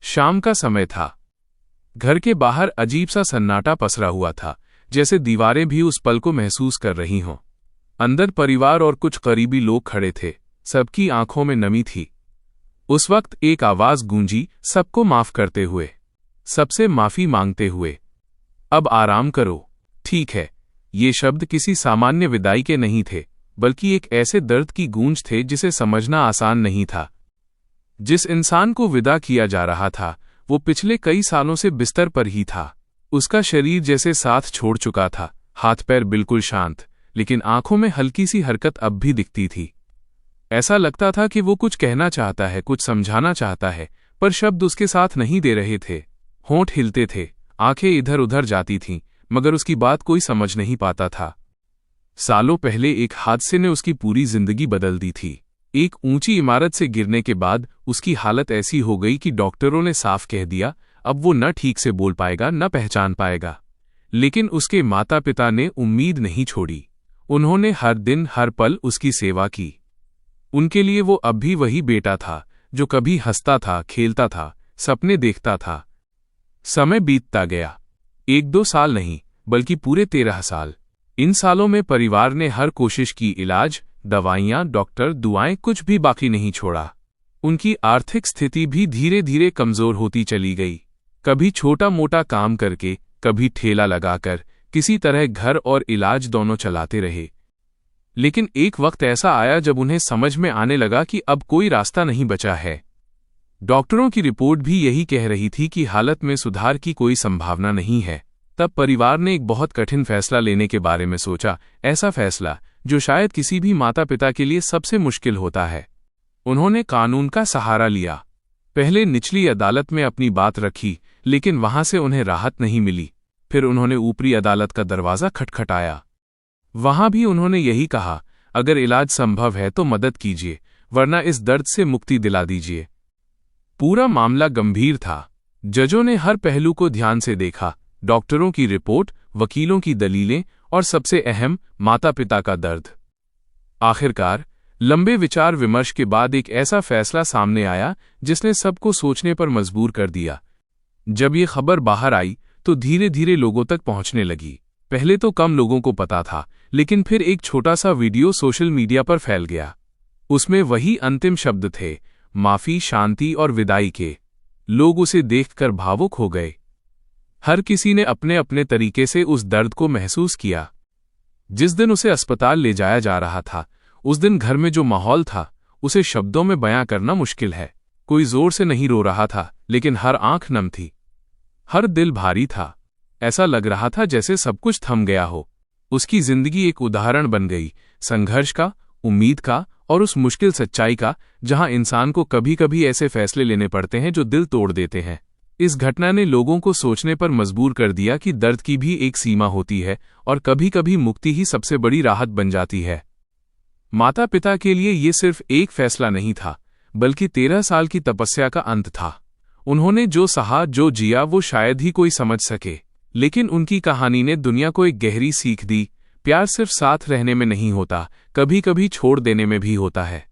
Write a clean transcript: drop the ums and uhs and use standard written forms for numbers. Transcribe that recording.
शाम का समय था। घर के बाहर अजीब सा सन्नाटा पसरा हुआ था, जैसे दीवारें भी उस पल को महसूस कर रही हों। अंदर परिवार और कुछ करीबी लोग खड़े थे, सबकी आंखों में नमी थी। उस वक्त एक आवाज गूंजी, सबको माफ करते हुए, सबसे माफी मांगते हुए। अब आराम करो, ठीक है। ये शब्द किसी सामान्य विदाई के नहीं थे, बल्कि एक ऐसे दर्द की गूंज थे जिसे समझना आसान नहीं था। जिस इंसान को विदा किया जा रहा था, वो पिछले कई सालों से बिस्तर पर ही था। उसका शरीर जैसे साथ छोड़ चुका था, हाथ पैर बिल्कुल शांत, लेकिन आंखों में हल्की सी हरकत अब भी दिखती थी। ऐसा लगता था कि वो कुछ कहना चाहता है, कुछ समझाना चाहता है, पर शब्द उसके साथ नहीं दे रहे थे। होंठ हिलते थे, आंखें इधर उधर जाती थीं, मगर उसकी बात कोई समझ नहीं पाता था। सालों पहले एक हादसे ने उसकी पूरी जिंदगी बदल दी थी। एक ऊंची इमारत से गिरने के बाद उसकी हालत ऐसी हो गई कि डॉक्टरों ने साफ कह दिया, अब वो न ठीक से बोल पाएगा, न पहचान पाएगा। लेकिन उसके माता पिता ने उम्मीद नहीं छोड़ी। उन्होंने हर दिन हर पल उसकी सेवा की। उनके लिए वो अब भी वही बेटा था, जो कभी हंसता था, खेलता था, सपने देखता था। समय बीतता गया, 1-2 साल नहीं, बल्कि पूरे 13 साल। इन सालों में परिवार ने हर कोशिश की, इलाज, दवाइयां, डॉक्टर, दुआएं, कुछ भी बाकी नहीं छोड़ा। उनकी आर्थिक स्थिति भी धीरे धीरे कमजोर होती चली गई। कभी छोटा मोटा काम करके, कभी ठेला लगाकर, किसी तरह घर और इलाज दोनों चलाते रहे। लेकिन एक वक्त ऐसा आया जब उन्हें समझ में आने लगा कि अब कोई रास्ता नहीं बचा है। डॉक्टरों की रिपोर्ट भी यही कह रही थी कि हालत में सुधार की कोई संभावना नहीं है। तब परिवार ने एक बहुत कठिन फैसला लेने के बारे में सोचा, ऐसा फैसला जो शायद किसी भी माता पिता के लिए सबसे मुश्किल होता है। उन्होंने कानून का सहारा लिया। पहले निचली अदालत में अपनी बात रखी, लेकिन वहां से उन्हें राहत नहीं मिली। फिर उन्होंने ऊपरी अदालत का दरवाजा खटखटाया। वहां भी उन्होंने यही कहा, अगर इलाज संभव है तो मदद कीजिए, वरना इस दर्द से मुक्ति दिला दीजिए। पूरा मामला गंभीर था। जजों ने हर पहलू को ध्यान से देखा, डॉक्टरों की रिपोर्ट, वकीलों की दलीलें और सबसे अहम, माता पिता का दर्द। आखिरकार लंबे विचार विमर्श के बाद एक ऐसा फैसला सामने आया जिसने सबको सोचने पर मजबूर कर दिया। जब ये खबर बाहर आई तो धीरे धीरे लोगों तक पहुंचने लगी। पहले तो कम लोगों को पता था, लेकिन फिर एक छोटा सा वीडियो सोशल मीडिया पर फैल गया। उसमें वही अंतिम शब्द थे, माफी, शांति और विदाई के। लोग उसे देखकर भावुक हो गए। हर किसी ने अपने अपने तरीके से उस दर्द को महसूस किया। जिस दिन उसे अस्पताल ले जाया जा रहा था, उस दिन घर में जो माहौल था, उसे शब्दों में बयां करना मुश्किल है। कोई जोर से नहीं रो रहा था, लेकिन हर आंख नम थी, हर दिल भारी था। ऐसा लग रहा था जैसे सब कुछ थम गया हो। उसकी जिंदगी एक उदाहरण बन गई, संघर्ष का, उम्मीद का और उस मुश्किल सच्चाई का, जहां इंसान को कभी कभी ऐसे फैसले लेने पड़ते हैं जो दिल तोड़ देते हैं। इस घटना ने लोगों को सोचने पर मजबूर कर दिया कि दर्द की भी एक सीमा होती है और कभी कभी मुक्ति ही सबसे बड़ी राहत बन जाती है। माता पिता के लिए ये सिर्फ एक फैसला नहीं था, बल्कि 13 साल की तपस्या का अंत था। उन्होंने जो सहा, जो जिया, वो शायद ही कोई समझ सके, लेकिन उनकी कहानी ने दुनिया को एक गहरी सीख दी। प्यार सिर्फ साथ रहने में नहीं होता, कभी कभी छोड़ देने में भी होता है।